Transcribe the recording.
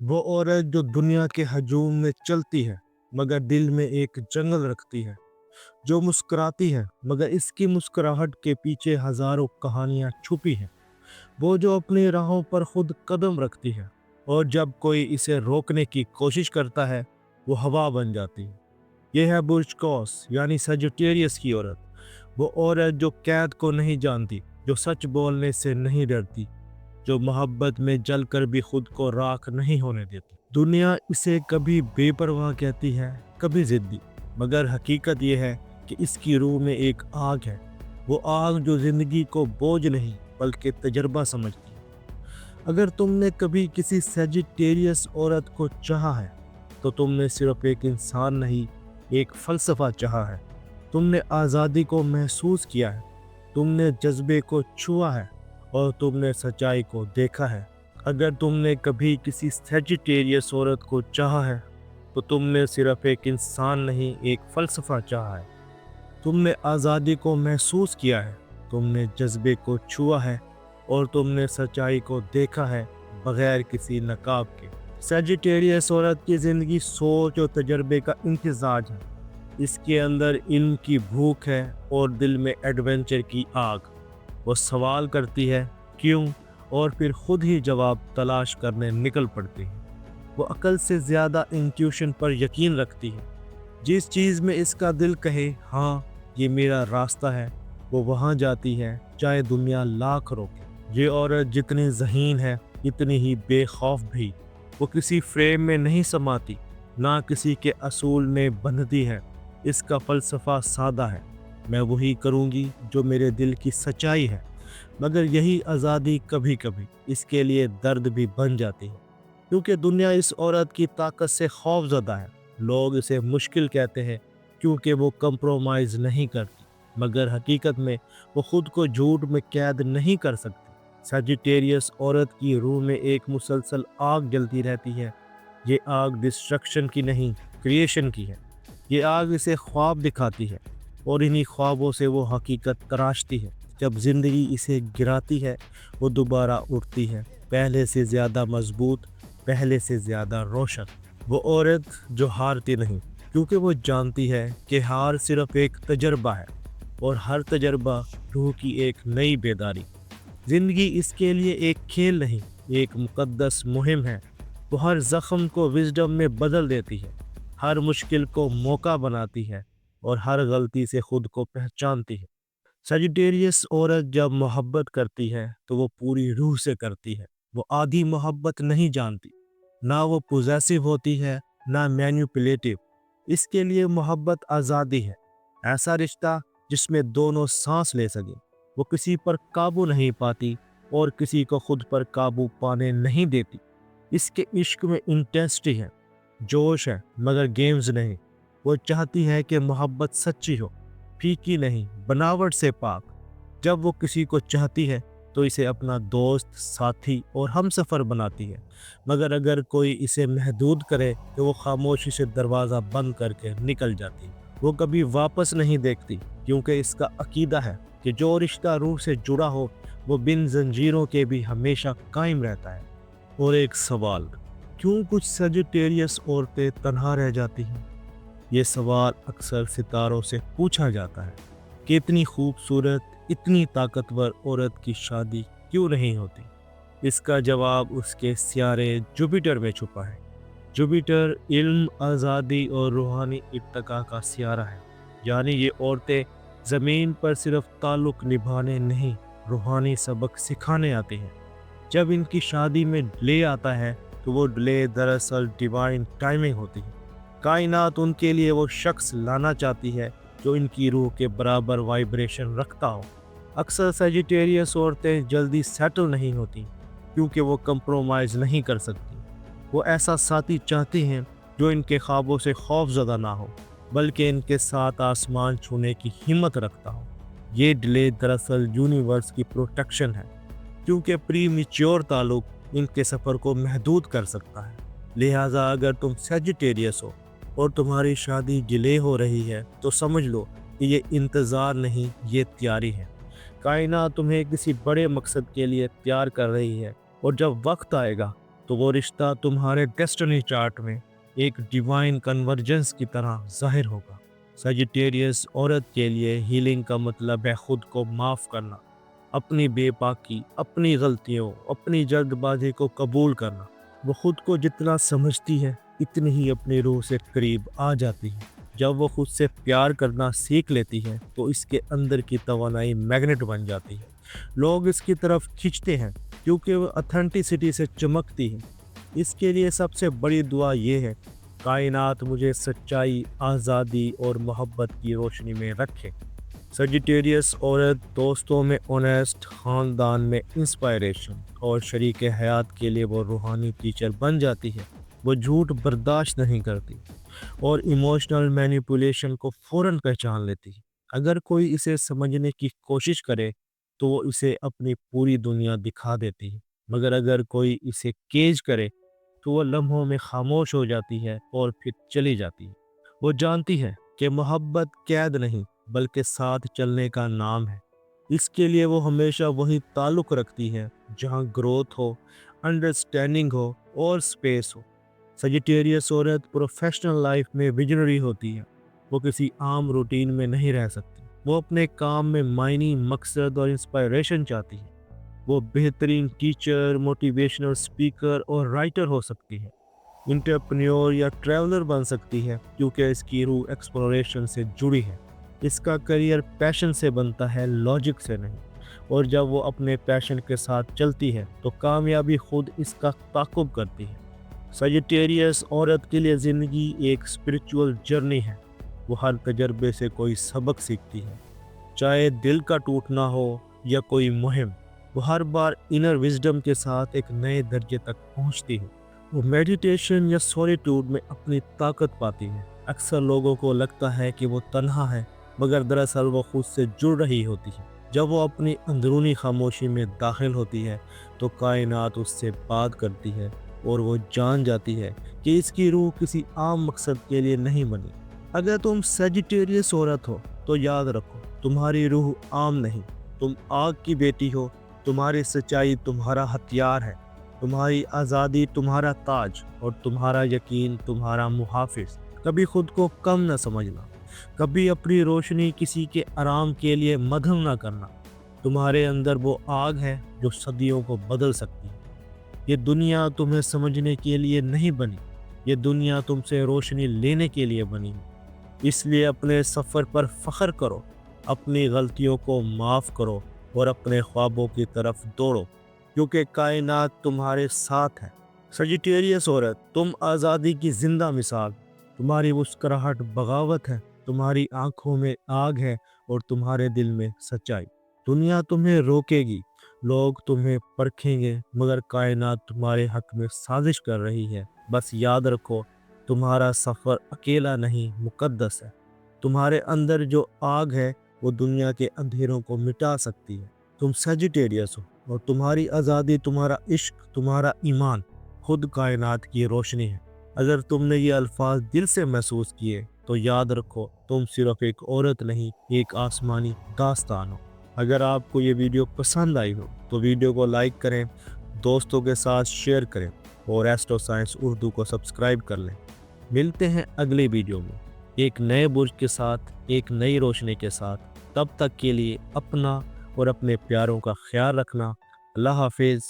वो औरत जो दुनिया के हजूम में चलती है मगर दिल में एक जंगल रखती है, जो मुस्कुराती है मगर इसकी मुस्कुराहट के पीछे हजारों कहानियां छुपी हैं। वो जो अपनी राहों पर खुद कदम रखती है और जब कोई इसे रोकने की कोशिश करता है वो हवा बन जाती है। यह है बुर्ज कौस यानी सजिटेरियस की औरत। वो औरत जो कैद को नहीं जानती, जो सच बोलने से नहीं डरती, जो मोहब्बत में जलकर भी खुद को राख नहीं होने देती। दुनिया इसे कभी बेपरवाह कहती है, कभी जिद्दी, मगर हकीकत यह है कि इसकी रूह में एक आग है। वो आग जो जिंदगी को बोझ नहीं बल्कि तजर्बा समझती है। अगर तुमने कभी किसी सेजिटेरियस औरत को चाहा है तो तुमने सिर्फ एक इंसान नहीं, एक फलसफा चाहा है। तुमने आज़ादी को महसूस किया है, तुमने जज्बे को छुआ है और तुमने सच्चाई को देखा है। अगर तुमने कभी किसी सेजिटेरियस औरत को चाहा है तो तुमने सिर्फ एक इंसान नहीं, एक फलसफा चाहा है। तुमने आज़ादी को महसूस किया है, तुमने जज्बे को छुआ है और तुमने सच्चाई को देखा है बगैर किसी नकाब के। सेजिटेरियस औरत की ज़िंदगी सोच और तजर्बे का इम्तिजाज है। इसके अंदर इल्म की भूख है और दिल में एडवेंचर की आग। वो सवाल करती है क्यों, और फिर खुद ही जवाब तलाश करने निकल पड़ती है। वो अकल से ज़्यादा इंट्यूशन पर यकीन रखती है। जिस चीज़ में इसका दिल कहे हाँ ये मेरा रास्ता है, वो वहाँ जाती है चाहे दुनिया लाख रोके। ये औरत जितनी ज़हीन है इतनी ही बेखौफ भी। वो किसी फ्रेम में नहीं समाती, ना किसी के असूल में बंधती है। इसका फ़लसफ़ा सादा है, मैं वही करूँगी जो मेरे दिल की सच्चाई है। मगर यही आज़ादी कभी कभी इसके लिए दर्द भी बन जाती है, क्योंकि दुनिया इस औरत की ताकत से खौफज़दा है। लोग इसे मुश्किल कहते हैं क्योंकि वो कंप्रोमाइज़ नहीं करती, मगर हकीकत में वो खुद को झूठ में कैद नहीं कर सकती। सजिटेरियस औरत की रूह में एक मुसलसल आग जलती रहती है। ये आग डिस्ट्रक्शन की नहीं, क्रिएशन की है। ये आग इसे ख्वाब दिखाती है और इन्हीं ख्वाबों से वो हकीकत तराशती है। जब ज़िंदगी इसे गिराती है वो दोबारा उठती है, पहले से ज़्यादा मजबूत, पहले से ज़्यादा रोशन। वो औरत जो हारती नहीं, क्योंकि वो जानती है कि हार सिर्फ एक तजर्बा है और हर तजर्बा रूह की एक नई बेदारी। ज़िंदगी इसके लिए एक खेल नहीं, एक मुक़द्दस मुहिम है। वो हर ज़ख्म को विज़डम में बदल देती है, हर मुश्किल को मौका बनाती है और हर गलती से खुद को पहचानती है। सजिटेरियस औरत जब मोहब्बत करती है तो वो पूरी रूह से करती है। वो आधी मोहब्बत नहीं जानती, ना वो पोजेसिव होती है, ना मैनिपुलेटिव। इसके लिए मोहब्बत आज़ादी है, ऐसा रिश्ता जिसमें दोनों सांस ले सके। वो किसी पर काबू नहीं पाती और किसी को खुद पर काबू पाने नहीं देती। इसके इश्क में इंटेंसिटी है, जोश है, मगर गेम्स नहीं। वो चाहती है कि मोहब्बत सच्ची हो, फीकी नहीं, बनावट से पाक। जब वो किसी को चाहती है तो इसे अपना दोस्त, साथी और हमसफ़र बनाती है, मगर अगर कोई इसे महदूद करे तो वो खामोशी से दरवाज़ा बंद करके निकल जाती है। वो कभी वापस नहीं देखती, क्योंकि इसका अकीदा है कि जो रिश्ता रूह से जुड़ा हो वो बिन जंजीरों के भी हमेशा कायम रहता है। और एक सवाल, क्यों कुछ सजिटेरियस औरतें तन्हा रह जाती हैं? ये सवाल अक्सर सितारों से पूछा जाता है कि इतनी खूबसूरत, इतनी ताकतवर औरत की शादी क्यों नहीं होती। इसका जवाब उसके सियारे जुपिटर में छुपा है। जुपिटर इल्म, आज़ादी और रूहानी इर्तिका का सियारा है। यानी ये औरतें ज़मीन पर सिर्फ ताल्लुक़ निभाने नहीं, रूहानी सबक सिखाने आती हैं। जब इनकी शादी में डिले आता है तो वो डिले दरअसल डिवाइन टाइमिंग होती है। कायनात उनके लिए वो शख्स लाना चाहती है जो इनकी रूह के बराबर वाइब्रेशन रखता हो। अक्सर सेजिटेरियस औरतें जल्दी सेटल नहीं होती क्योंकि वो कंप्रोमाइज़ नहीं कर सकती। वो ऐसा साथी चाहती हैं जो इनके ख्वाबों से खौफज़दा ना हो, बल्कि इनके साथ आसमान छूने की हिम्मत रखता हो। ये डिले दरअसल यूनिवर्स की प्रोटेक्शन है, क्योंकि प्री मैच्योर ताल्लुक़ इनके सफ़र को महदूद कर सकता है। लिहाजा अगर तुम सेजिटेरियस हो और तुम्हारी शादी डिले हो रही है तो समझ लो कि ये इंतज़ार नहीं, ये तैयारी है। कायनात तुम्हें किसी बड़े मकसद के लिए तैयार कर रही है और जब वक्त आएगा तो वो रिश्ता तुम्हारे डेस्टिनी चार्ट में एक डिवाइन कन्वर्जेंस की तरह जाहिर होगा। सजिटेरियस औरत के लिए हीलिंग का मतलब है खुद को माफ़ करना, अपनी बेबाकी, अपनी गलतियों, अपनी जल्दबाजी को कबूल करना। वो खुद को जितना समझती है इतनी ही अपनी रूह से करीब आ जाती है। जब वो खुद से प्यार करना सीख लेती है तो इसके अंदर की तवानाई मैग्नेट बन जाती है। लोग इसकी तरफ खींचते हैं क्योंकि वो ऑथेंटिसिटी से चमकती है। इसके लिए सबसे बड़ी दुआ ये है, कायनात मुझे सच्चाई, आज़ादी और मोहब्बत की रोशनी में रखे। सजिटेरियस औरत दोस्तों में ऑनेस्ट, ख़ानदान में इंस्पायरेशन और शरीक हयात के लिए वो रूहानी टीचर बन जाती है। वो झूठ बर्दाश्त नहीं करती और इमोशनल मैनिपुलेशन को फ़ौरन पहचान लेती है। अगर कोई इसे समझने की कोशिश करे तो वो इसे अपनी पूरी दुनिया दिखा देती है, मगर अगर कोई इसे केज करे तो वो लम्हों में खामोश हो जाती है और फिर चली जाती है। वो जानती है कि मोहब्बत कैद नहीं बल्कि साथ चलने का नाम है। इसके लिए वो हमेशा वही ताल्लुक़ रखती है जहाँ ग्रोथ हो, अंडरस्टैंडिंग हो और स्पेस हो। सजिटेरियस औरत प्रोफेशनल लाइफ में विजनरी होती है। वो किसी आम रूटीन में नहीं रह सकती। वो अपने काम में मायने, मकसद और इंस्पायरेशन चाहती है। वो बेहतरीन टीचर, मोटिवेशनल स्पीकर और राइटर हो सकती है, एंटरप्रेन्योर या ट्रैवलर बन सकती है क्योंकि इसकी रूह एक्सप्लोरेशन से जुड़ी है। इसका करियर पैशन से बनता है, लॉजिक से नहीं। और जब वो अपने पैशन के साथ चलती है तो कामयाबी खुद इसका ताक़ुब करती है। सजिटेरियस औरत के लिए ज़िंदगी एक स्पिरिचुअल जर्नी है। वो हर तजर्बे से कोई सबक सीखती है, चाहे दिल का टूटना हो या कोई मुहिम। वो हर बार इनर विजडम के साथ एक नए दर्जे तक पहुंचती है। वो मेडिटेशन या सॉलिट्यूड में अपनी ताकत पाती है। अक्सर लोगों को लगता है कि वो तन्हा है, मगर दरअसल वो खुद से जुड़ रही होती है। जब वो अपनी अंदरूनी खामोशी में दाखिल होती है तो कायनात उससे बात करती है और वो जान जाती है कि इसकी रूह किसी आम मकसद के लिए नहीं बनी। अगर तुम सजिटेरियस औरत हो तो याद रखो, तुम्हारी रूह आम नहीं, तुम आग की बेटी हो। तुम्हारी सच्चाई तुम्हारा हथियार है, तुम्हारी आज़ादी तुम्हारा ताज और तुम्हारा यकीन तुम्हारा मुहाफिज। कभी खुद को कम न समझना, कभी अपनी रोशनी किसी के आराम के लिए मध्यम न करना। तुम्हारे अंदर वो आग है जो सदियों को बदल सकती है। ये दुनिया तुम्हें समझने के लिए नहीं बनी, ये दुनिया तुमसे रोशनी लेने के लिए बनी है। इसलिए अपने सफ़र पर फ़ख्र करो, अपनी गलतियों को माफ़ करो और अपने ख्वाबों की तरफ दौड़ो, क्योंकि कायनात तुम्हारे साथ है। सजिटेरियस औरत, तुम आज़ादी की ज़िंदा मिसाल। तुम्हारी मुस्कुराहट बगावत है, तुम्हारी आंखों में आग है और तुम्हारे दिल में सच्चाई। दुनिया तुम्हें रोकेगी, लोग तुम्हें परखेंगे, मगर कायनात तुम्हारे हक में साजिश कर रही है। बस याद रखो, तुम्हारा सफ़र अकेला नहीं, मुक़द्दस है। तुम्हारे अंदर जो आग है वो दुनिया के अंधेरों को मिटा सकती है। तुम सजिटेरियस हो और तुम्हारी आज़ादी, तुम्हारा इश्क, तुम्हारा ईमान खुद कायनात की रोशनी है। अगर तुमने ये अल्फाज दिल से महसूस किए तो याद रखो, तुम सिर्फ एक औरत नहीं, एक आसमानी दास्तान हो। अगर आपको ये वीडियो पसंद आई हो तो वीडियो को लाइक करें, दोस्तों के साथ शेयर करें और एस्ट्रो साइंस उर्दू को सब्सक्राइब कर लें। मिलते हैं अगले वीडियो में एक नए बुर्ज के साथ, एक नई रोशनी के साथ। तब तक के लिए अपना और अपने प्यारों का ख्याल रखना। अल्लाह हाफिज़।